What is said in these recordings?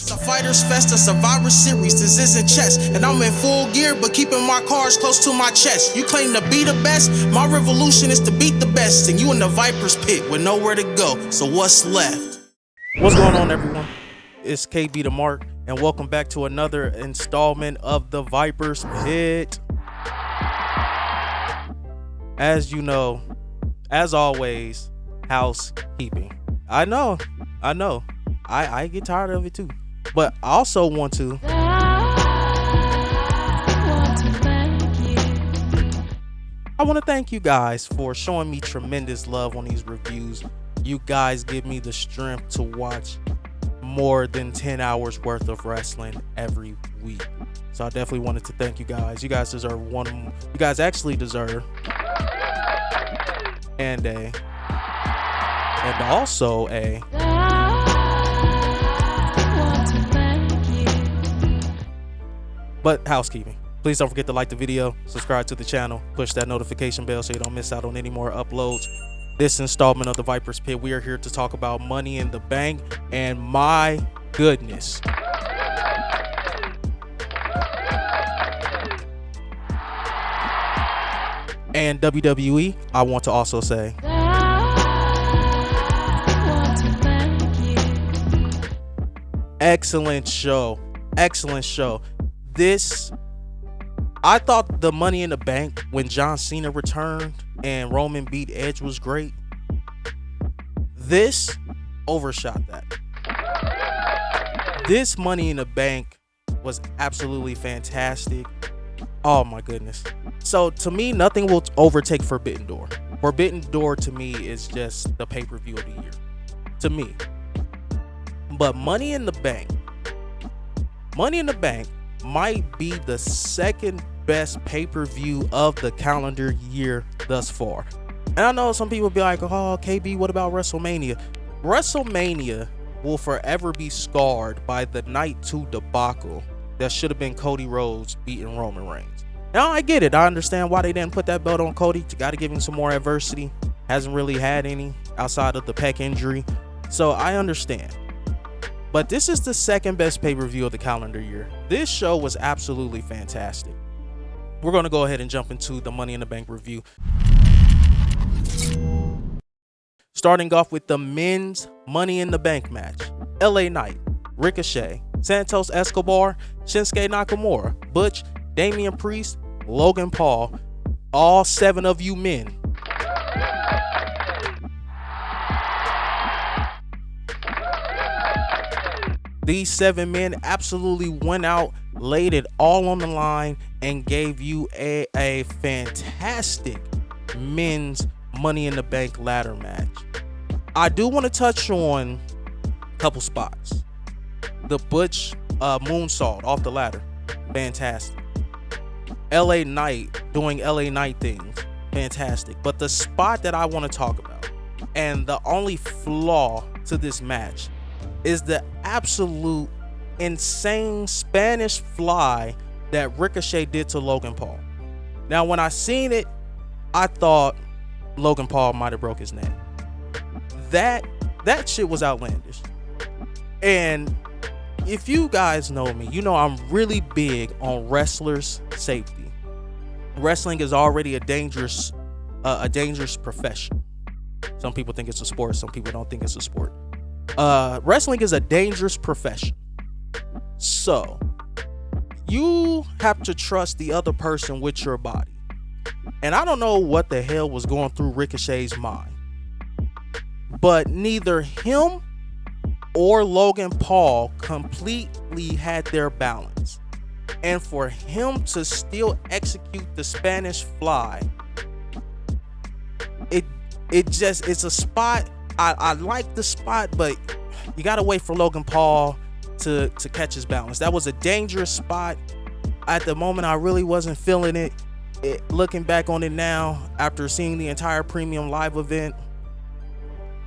It's a Fighters Fest, a Survivor Series, this isn't chess. And I'm in full gear, but keeping my cards close to my chest. You claim to be the best, my revolution is to beat the best. And you in the Viper's pit with nowhere to go, so what's left? What's going on, everyone? It's KB the Mark, and welcome back to another installment of the Viper's Pit. As you know, as always, housekeeping. I know. I get tired of it too. But I also want to thank you guys for showing me tremendous love on these reviews. You guys give me the strength to watch more than 10 hours worth of wrestling every week. So I definitely wanted to thank you guys. You guys deserve one. You guys actually deserve and also a but housekeeping. Please don't forget to like the video, subscribe to the channel, push that notification bell so you don't miss out on any more uploads. This installment of the Viper's Pit, we are here to talk about Money in the Bank, and my goodness, and WWE, I want to also say excellent show. I thought the Money in the Bank when John Cena returned and Roman beat Edge was great. This overshot that. This Money in the Bank was absolutely fantastic. Oh my goodness. So to me, nothing will overtake Forbidden Door. Forbidden Door to me is just the pay-per-view of the year. To me. But Money in the Bank might be the second best pay-per-view of the calendar year thus far. And I know some people be like, oh, KB, what about WrestleMania? WrestleMania will forever be scarred by the Night 2 debacle that should have been Cody Rhodes beating Roman Reigns. Now, I get it. I understand why they didn't put that belt on Cody. You got to give him some more adversity. Hasn't really had any outside of the pec injury. So I understand. But this is the second best pay-per-view of the calendar year. This show was absolutely fantastic. We're going to go ahead and jump into the Money in the Bank review. Starting off with the men's Money in the Bank match. LA Knight, Ricochet, Santos Escobar, Shinsuke Nakamura, Butch, Damian Priest, Logan Paul, all 7 of you men. These 7 men absolutely went out, laid it all on the line, and gave you a fantastic men's Money in the Bank ladder match. I do want to touch on a couple spots. The Butch moonsault off the ladder, fantastic. LA Knight doing LA Knight things, fantastic. But the spot that I want to talk about, and the only flaw to this match, is the absolute insane Spanish fly that Ricochet did to Logan Paul. Now, when I seen it, I thought Logan Paul might have broke his neck. That shit was outlandish. And if you guys know me, you know I'm really big on wrestlers' safety. Wrestling is already a dangerous profession. Some people think it's a sport, some people don't think it's a sport. Wrestling is a dangerous profession. So you have to trust the other person with your body. And I don't know what the hell was going through Ricochet's mind, but neither him or Logan Paul completely had their balance. And for him to still execute the Spanish fly, it's a spot. I like the spot, but you gotta wait for Logan Paul to catch his balance. That was a dangerous spot. At the moment, I really wasn't feeling it. Looking back on it now, after seeing the entire premium live event,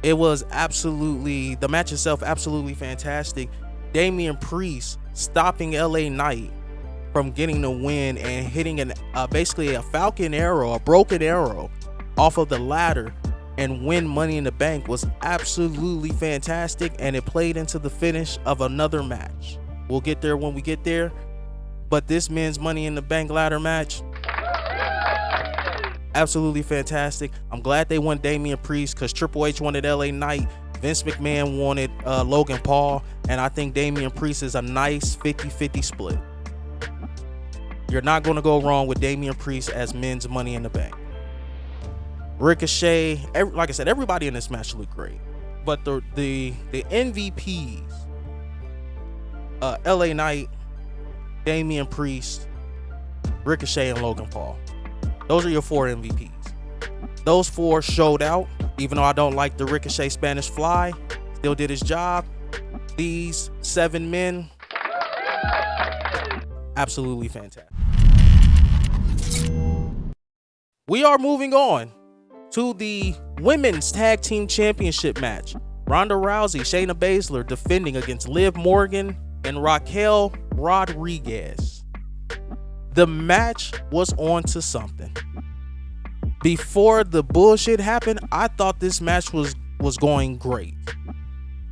it was the match itself absolutely fantastic. Damian Priest stopping LA Knight from getting the win and hitting basically a falcon arrow, a broken arrow off of the ladder and win Money in the Bank was absolutely fantastic, and it played into the finish of another match. We'll get there when we get there, but this men's Money in the Bank ladder match, absolutely fantastic. I'm glad they won Damian Priest, because Triple H wanted LA Knight, Vince McMahon wanted Logan Paul, and I think Damian Priest is a nice 50-50 split. You're not going to go wrong with Damian Priest as men's Money in the Bank. Ricochet, like I said, everybody in this match looked great, but the MVPs, LA Knight, Damian Priest, Ricochet, and Logan Paul. Those are your 4 MVPs. Those 4 showed out, even though I don't like the Ricochet Spanish Fly, still did his job. These 7 men, absolutely fantastic. We are moving on to the Women's Tag Team Championship match. Ronda Rousey, Shayna Baszler defending against Liv Morgan and Raquel Rodriguez. The match was on to something. Before the bullshit happened, I thought this match was going great.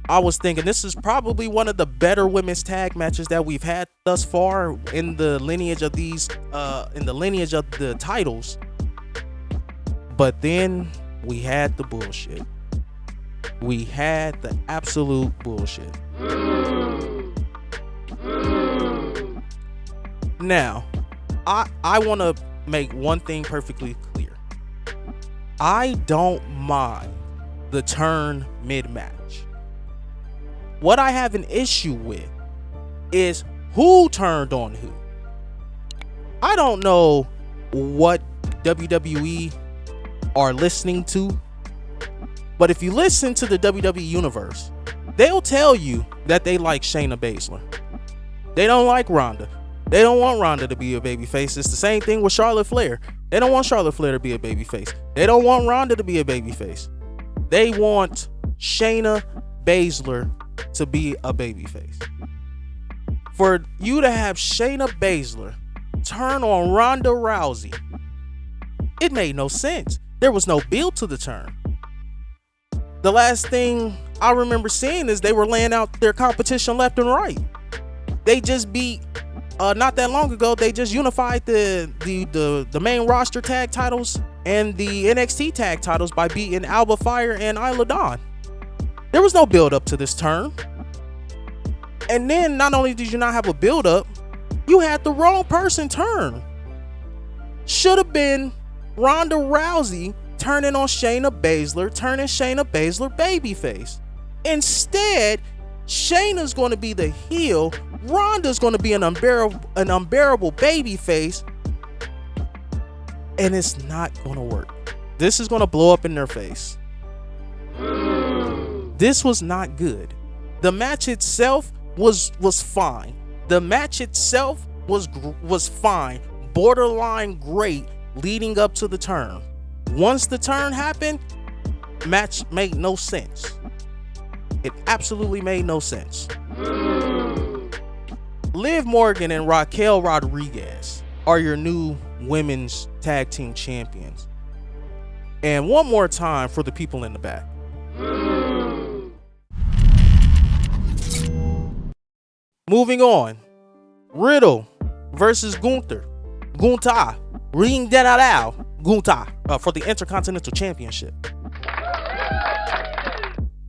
I was thinking this is probably one of the better women's tag matches that we've had thus far in the lineage of these the titles. But then we had the bullshit. We had the absolute bullshit. Now, I want to make one thing perfectly clear. I don't mind the turn mid-match. What I have an issue with is who turned on who. I don't know what WWE are listening to, but if you listen to the WWE Universe, they'll tell you that they like Shayna Baszler. They don't like Ronda. They don't want Ronda to be a babyface. It's the same thing with Charlotte Flair. They don't want Charlotte Flair to be a babyface. They don't want Ronda to be a babyface. They want Shayna Baszler to be a babyface. For you to have Shayna Baszler turn on Ronda Rousey, it made no sense. There was no build to the turn. The last thing I remember seeing is they were laying out their competition left and right. They just beat, not that long ago, they just unified the main roster tag titles and the NXT tag titles by beating Alba Fire and Isla Dawn. There was no build up to this turn. And then not only did you not have a build up, you had the wrong person turn. Should have been Ronda Rousey turning on Shayna Baszler, turning Shayna Baszler babyface. Instead, Shayna's going to be the heel, Ronda's going to be an unbearable babyface, and it's not going to work. This is going to blow up in their face. This was not good. The match itself was fine. The match itself was fine, borderline great leading up to the turn. Once the turn happened, match made no sense. It absolutely made no sense. Liv Morgan and Raquel Rodriguez are your new women's tag team champions. And one more time for the people in the back. Moving on. Riddle versus Gunther. Ring that out. Gunther for the Intercontinental Championship.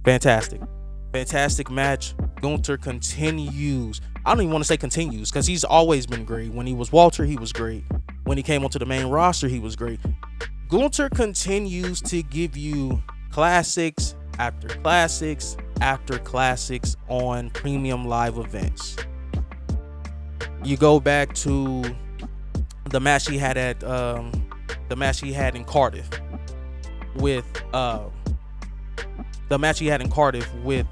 Fantastic match. Gunther continues. I don't even want to say continues because he's always been great. When he was Walter, he was great. When he came onto the main roster, he was great. Gunther continues to give you classics after classics after classics on premium live events. You go back to the match he had in Cardiff with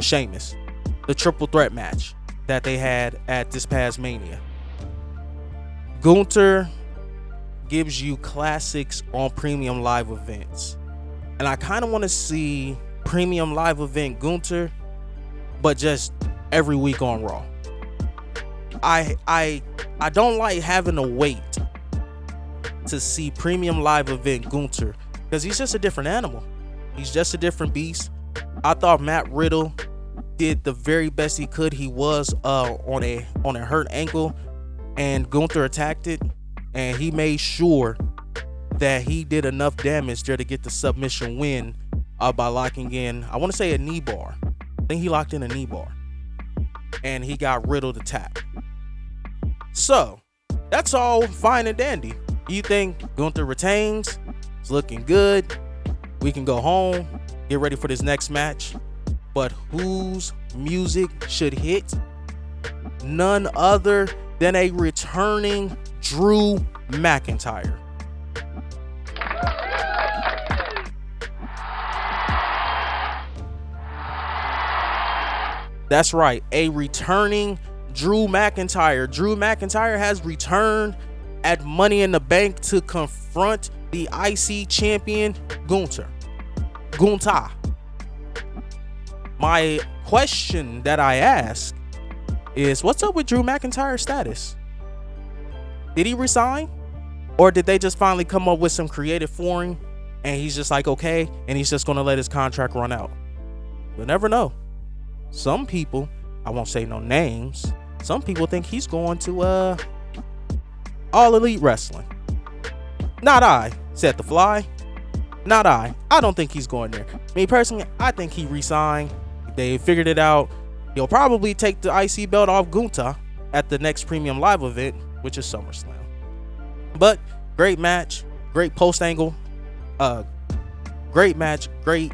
Sheamus, the triple threat match that they had at this past Mania. Gunther gives you classics on premium live events, and I kind of want to see premium live event Gunther, but just every week on Raw. I don't like having to wait to see premium live event Gunther because he's just a different animal. He's just a different beast. I thought Matt Riddle did the very best he could. He was on a hurt ankle, and Gunther attacked it, and he made sure that he did enough damage there to get the submission win by locking in, I want to say, a knee bar. I think he locked in a knee bar, and he got Riddle to tap. So that's all fine and dandy. You think Gunther retains? It's looking good. We can go home, get ready for this next match. But whose music should hit? None other than a returning Drew McIntyre. That's right, a returning Drew McIntyre. Drew McIntyre has returned at Money in the Bank to confront the IC champion Gunther. My question that I ask is, what's up with Drew McIntyre's status? Did he resign? Or did they just finally come up with some creative for him and he's just like, okay, and he's just gonna let his contract run out? You'll never know. Some people, I won't say no names, some people think he's going to All Elite Wrestling. Not I, said the Fly. Not I. I don't think he's going there. Me personally, I think he resigned. They figured it out. He'll probably take the IC belt off Gunther at the next Premium Live event, which is SummerSlam. But great match, great post angle, great match, great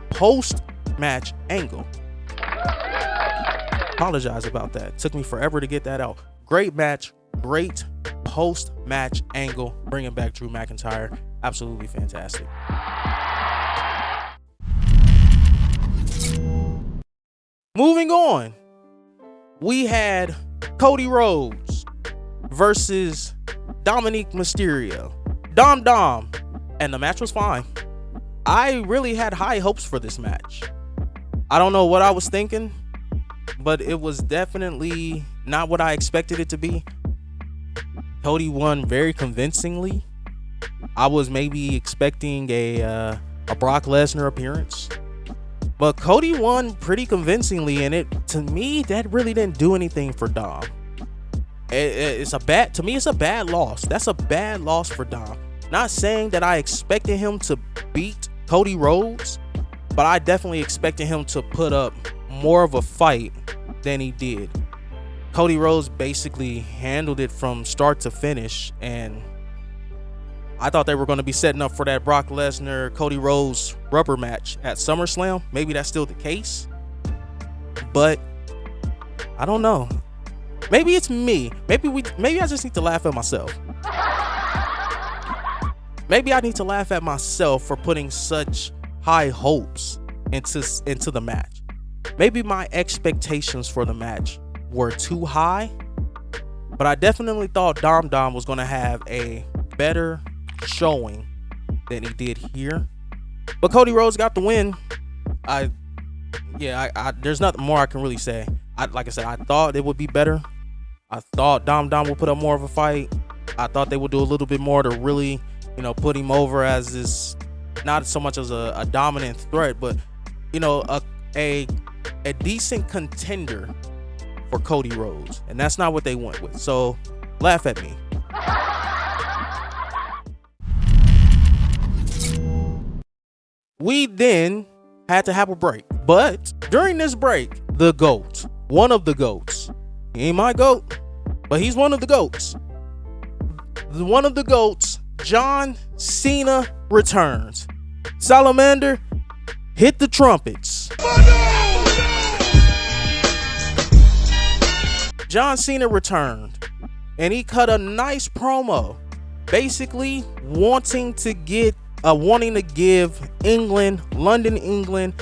post match angle. Apologize about that. Took me forever to get that out. Great match, great post match angle, bringing back Drew McIntyre. Absolutely fantastic. Moving on, we had Cody Rhodes versus Dominic Mysterio. Dom, and the match was fine. I really had high hopes for this match. I don't know what I was thinking, but it was definitely not what I expected it to be. Cody won very convincingly. I was maybe expecting a Brock Lesnar appearance, but Cody won pretty convincingly, and to me, that really didn't do anything for Dom. It's a bad loss. That's a bad loss for Dom. Not saying that I expected him to beat Cody Rhodes, but I definitely expected him to put up more of a fight than he did. Cody Rhodes basically handled it from start to finish, and I thought they were going to be setting up for that Brock Lesnar Cody Rhodes rubber match at SummerSlam. Maybe that's still the case, but I don't know. Maybe it's me. Maybe I just need to laugh at myself. Maybe I need to laugh at myself for putting such high hopes into the match. Maybe my expectations for the match were too high, but I definitely thought Dom was going to have a better showing than he did here. But Cody Rhodes got the win. There's nothing more I can really say. Like I said, I thought it would be better. I thought Dom would put up more of a fight. I thought they would do a little bit more to really, put him over as this, not so much as a dominant threat, but a decent contender for Cody Rhodes, and that's not what they went with. So laugh at me. We then had to have a break, but during this break, the GOAT, one of the GOATs, he ain't my GOAT, but he's one of the GOATs. One of the GOATs, John Cena, returns. Salamander, hit the trumpets. John Cena returned, and he cut a nice promo, basically wanting to give London, England,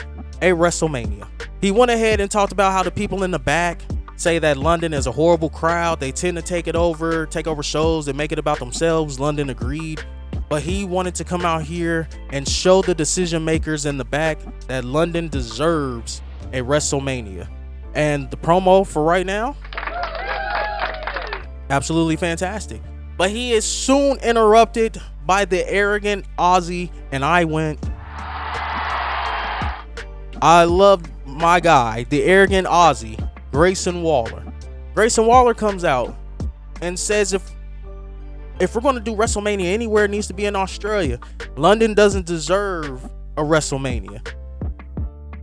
a WrestleMania. He went ahead and talked about how the people in the back say that London is a horrible crowd. They tend to take over shows and make it about themselves. London agreed, but he wanted to come out here and show the decision makers in the back that London deserves a WrestleMania. And the promo for right now, absolutely fantastic. But he is soon interrupted by the arrogant Aussie, and I love my guy, the arrogant Aussie, Grayson Waller. Grayson Waller comes out and says if we're going to do WrestleMania anywhere, it needs to be in Australia. London doesn't deserve a WrestleMania.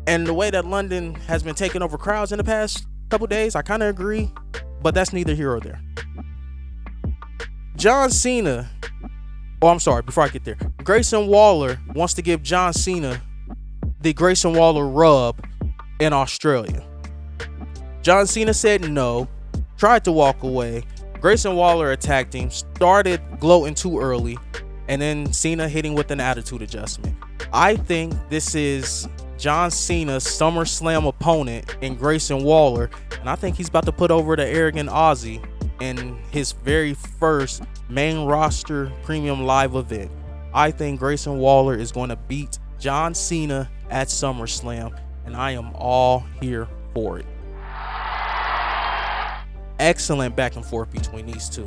And the way that London has been taking over crowds in the past couple days, I kind of agree, but that's neither here or there. John Cena, before I get there, Grayson Waller wants to give John Cena the Grayson Waller rub in Australia. John Cena said no, tried to walk away. Grayson Waller attacked him, started gloating too early, and then Cena hitting with an attitude adjustment. I think this is John Cena's SummerSlam opponent in Grayson Waller, and I think he's about to put over the arrogant Aussie in his very first main roster premium live event. I think Grayson Waller is going to beat John Cena at SummerSlam, and I am all here for it. Excellent back and forth between these two.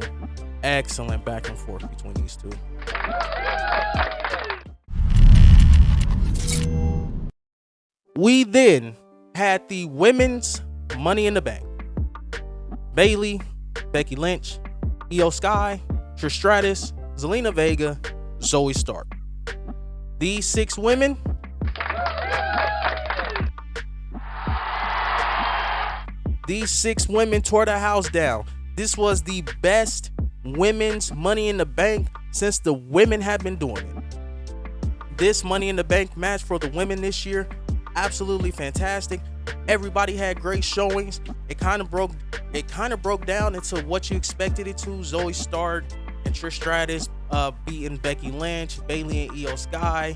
We then had the women's Money in the Bank. Bayley, Becky Lynch, Io Sky, Trish Stratus, Zelina Vega, Zoe Stark. These six women tore the house down. This was the best women's Money in the Bank since the women have been doing it. This Money in the Bank match for the women this year, absolutely fantastic. Everybody had great showings. It kind of broke down into what you expected it to. Zoe Stark and Trish Stratus beating Becky Lynch, Bayley and Io Sky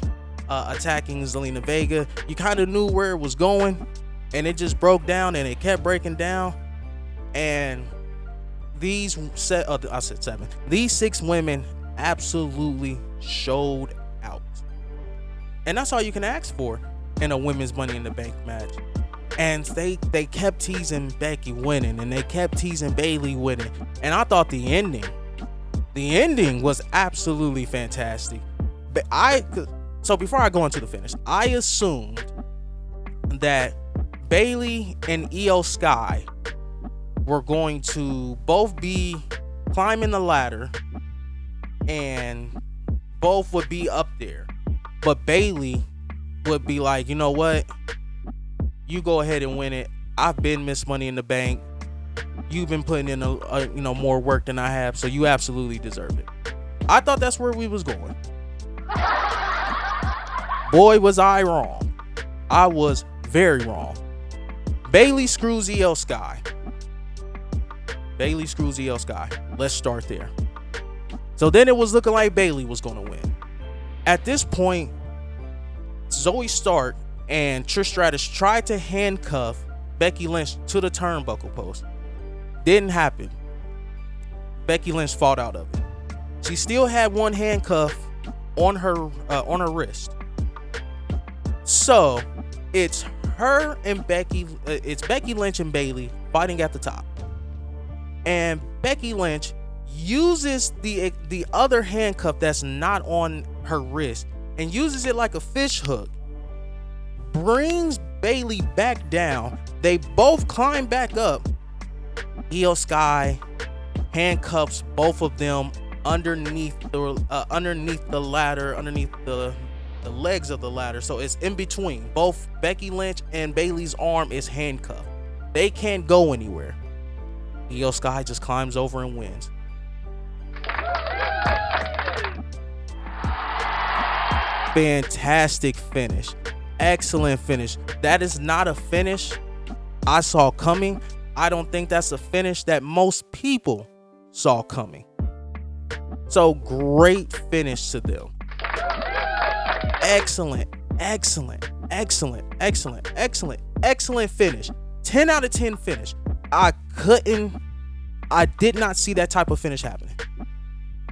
attacking Zelina Vega. You kind of knew where it was going, and it just broke down, and it kept breaking down. And these six women absolutely showed out, and that's all you can ask for in a women's Money in the Bank match. And they kept teasing Becky winning, and they kept teasing Bayley winning, and I thought the ending was absolutely fantastic. But so before I go into the finish, I assumed that Bayley and Io Sky were going to both be climbing the ladder and both would be up there, but Bayley would be like, you know what, you go ahead and win it. I've been Miss Money in the Bank. You've been putting in a more work than I have, so you absolutely deserve it. I thought that's where we was going. Boy, was I wrong. I was very wrong. Bayley screws Io Sky. Let's start there. So then it was looking like Bayley was going to win. At this point, Zoe Stark and Trish Stratus tried to handcuff Becky Lynch to the turnbuckle post. Didn't happen. Becky Lynch fought out of it. She still had one handcuff on her wrist. So it's Becky Lynch and Bayley fighting at the top, and Becky Lynch uses the other handcuff that's not on her wrist and uses it like a fish hook, brings Bayley back down. They both climb back up. Io Sky handcuffs both of them underneath the ladder, underneath the legs of the ladder, so it's in between. Both Becky Lynch and Bayley's arm is handcuffed. They can't go anywhere. Io Sky just climbs over and wins. Fantastic finish. Excellent finish. That is not a finish I saw coming. I don't think that's a finish that most people saw coming. So great finish to them. Excellent finish. 10 out of 10 finish. I did not see that type of finish happening.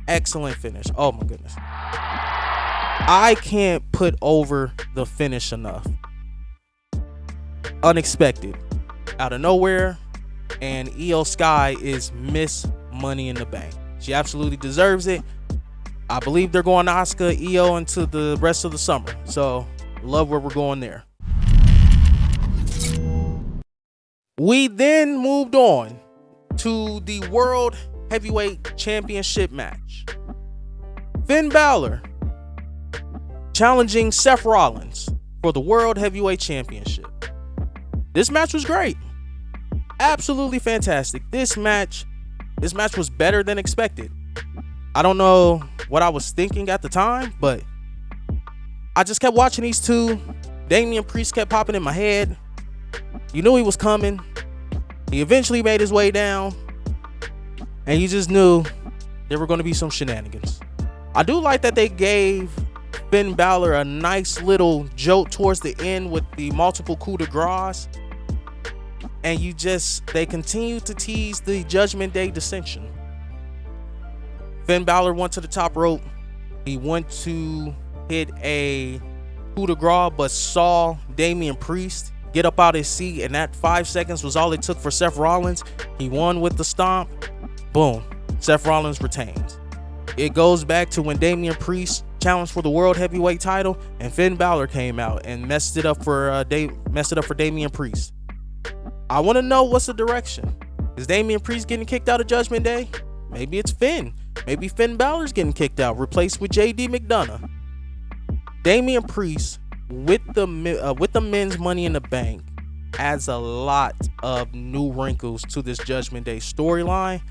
Excellent finish. Oh my goodness. I can't put over the finish enough. Unexpected. Out of nowhere. And Io Sky is Miss Money in the Bank. She absolutely deserves it. I believe they're going to Asuka, Io into the rest of the summer. So, love where we're going there. We then moved on to the World Heavyweight Championship match. Finn Balor challenging Seth Rollins for the World Heavyweight Championship. This match was great. Absolutely fantastic. This match was better than expected. I don't know what I was thinking at the time, but I just kept watching these two. Damian Priest kept popping in my head. You knew he was coming. He eventually made his way down, and you just knew there were going to be some shenanigans. I do like that they gave Finn Balor a nice little jolt towards the end with the multiple coup de grace, and they continue to tease the Judgment Day dissension. Finn Balor went to the top rope. He went to hit a coup de grace, but saw Damian Priest get up out his seat, and that 5 seconds was all it took for Seth Rollins. He won with the stomp. Boom. Seth Rollins retains. It goes back to when Damian Priest challenged for the World Heavyweight title, and Finn Balor came out and messed it up for Damian Priest. I want to know what's the direction. Is Damian Priest getting kicked out of Judgment Day? Maybe it's Finn. Maybe Finn Balor's getting kicked out, replaced with JD McDonough. Damian Priest with the men's Money in the Bank adds a lot of new wrinkles to this Judgment Day storyline.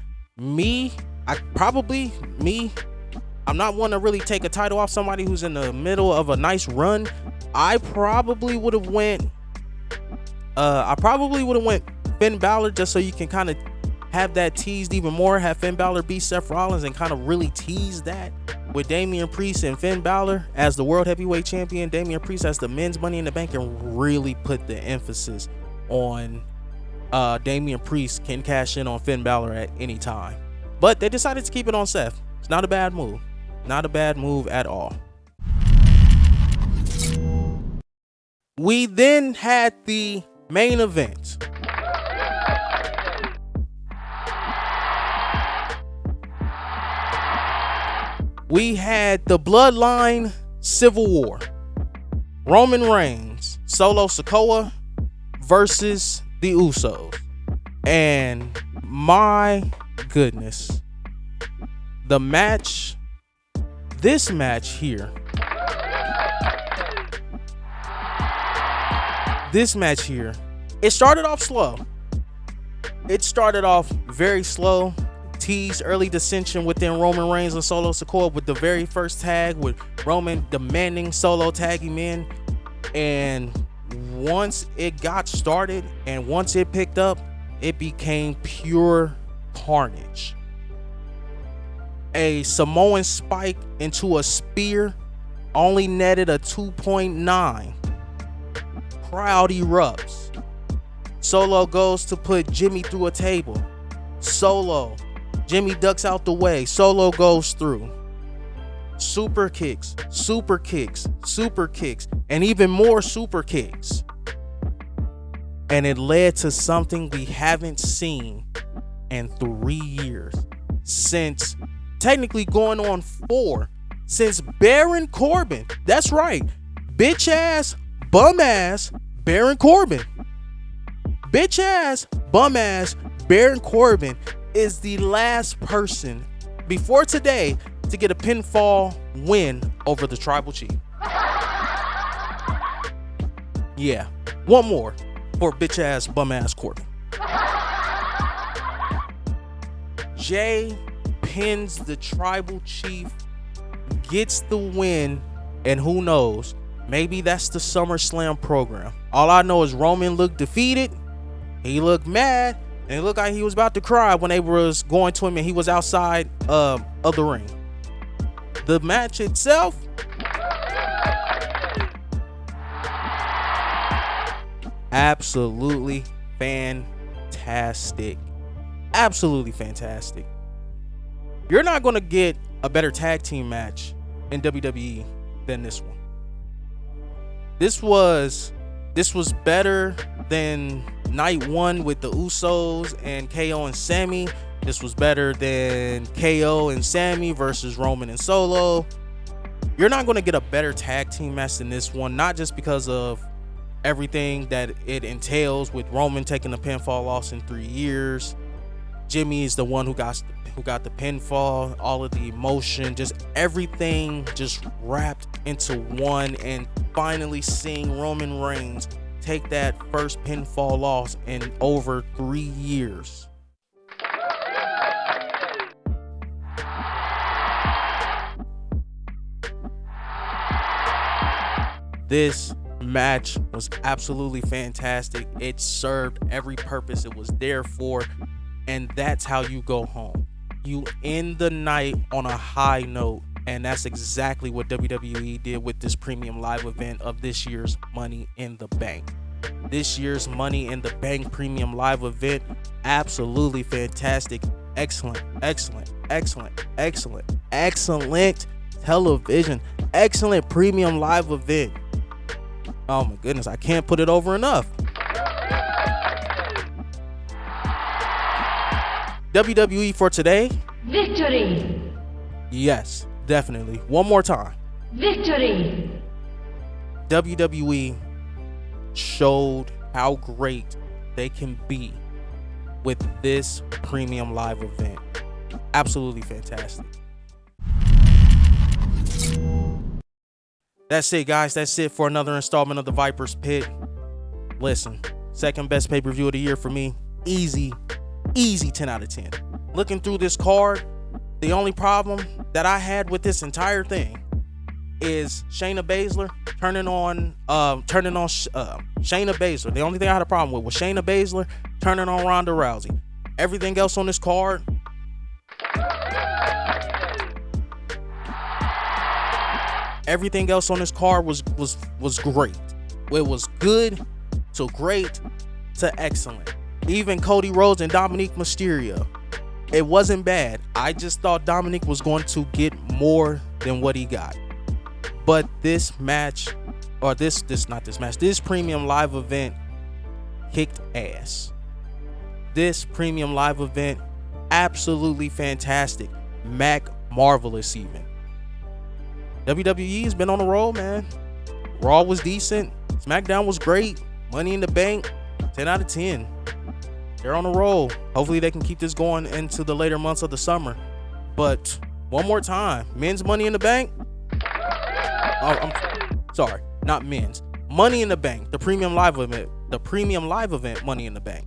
I'm not one to really take a title off somebody who's in the middle of a nice run. I probably would have went Finn Balor, just so you can kind of have that teased even more. Have Finn Balor beat Seth Rollins and kind of really tease that with Damian Priest and Finn Balor as the World Heavyweight Champion, Damian Priest as the men's Money in the Bank, and really put the emphasis on Damian Priest can cash in on Finn Balor at any time. But they decided to keep it on Seth. It's not a bad move. Not a bad move at all. We then had the main event. We had the Bloodline Civil War. Roman Reigns, Solo Sikoa versus the Usos. And my goodness, this match here, it started off slow. It started off very slow. Teased early dissension within Roman Reigns and Solo Sikoa with the very first tag, with Roman demanding Solo tag him in. And once it got started and once it picked up, it became pure carnage. A Samoan spike into a spear only netted a 2.9. Crowd erupts. Solo goes to put Jimmy through a table. Jimmy ducks out the way. Solo goes through. Super kicks, and even more super kicks. And it led to something we haven't seen in 3 years. Since technically going on 4. Since Baron Corbin. That's right. Bitch ass, bum ass Baron Corbin. Bitch ass, bum ass Baron Corbin is the last person before today to get a pinfall win over the Tribal Chief. Yeah, one more for bitch ass bum ass Corbin. Jay pins the Tribal Chief, gets the win, and who knows, maybe that's the SummerSlam program. All I know is Roman looked defeated, he looked mad, and it looked like he was about to cry when they was going to him and he was outside of the ring. The match itself, absolutely fantastic. Absolutely fantastic. You're not going to get a better tag team match in WWE than this one. This was better than night one with the Usos and KO and Sammy. This was better than KO and Sammy versus Roman and Solo. You're not going to get a better tag team match than this one, not just because of everything that it entails with Roman taking a pinfall loss in 3 years. Jimmy is the one who got the pinfall, all of the emotion, just everything just wrapped into one, and finally seeing Roman Reigns take that first pinfall loss in over 3 years. This match was absolutely fantastic. It served every purpose it was there for, and that's how you go home. You end the night on a high note, and that's exactly what WWE did with this premium live event of this year's Money in the Bank. This year's Money in the Bank premium live event, absolutely fantastic. Excellent television, excellent premium live event. Oh my goodness, I can't put it over enough. WWE for today. Victory. Yes, definitely. One more time. Victory. WWE showed how great they can be with this premium live event. Absolutely fantastic. That's it, guys. That's it for another installment of the Viper's Pit. Listen, second best pay-per-view of the year for me. Easy 10 out of 10. Looking through this card, the only problem that I had with this entire thing is Shayna Baszler turning on Shayna Baszler. The only thing I had a problem with was Shayna Baszler turning on Ronda Rousey. Everything else on this card, was great. It was good to great to excellent. Even Cody Rhodes and Dominic Mysterio, it wasn't bad. I just thought Dominic was going to get more than what he got. But this match, or this premium live event kicked ass. This premium live event, absolutely fantastic. Marvelous even. WWE's been on the roll, man. Raw was decent. SmackDown was great. Money in the Bank, 10 out of 10. They're on a roll. Hopefully they can keep this going into the later months of the summer. But one more time, men's Money in the Bank. Oh, I'm sorry, not men's. Money in the Bank, the premium live event. The premium live event, Money in the Bank.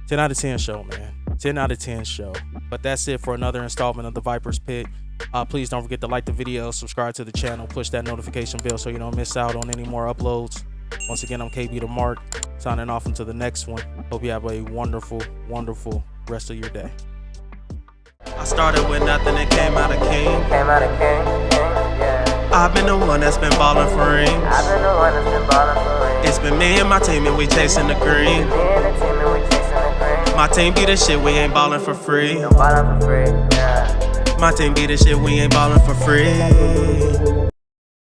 Ten out of 10 show, man. 10 out of 10 show. But that's it for another installment of the Viper's Pit. Please don't forget to like the video, subscribe to the channel, push that notification bell so you don't miss out on any more uploads. Once again, I'm KB the Mark, signing off until the next one. Hope you have a wonderful rest of your day. I started with nothing and came out a king. I've been the one that's been ballin' for rings. It's been me and my team and we chasing the green. My team be the shit, we ain't ballin' for free. My team be the shit, we ain't ballin' for free.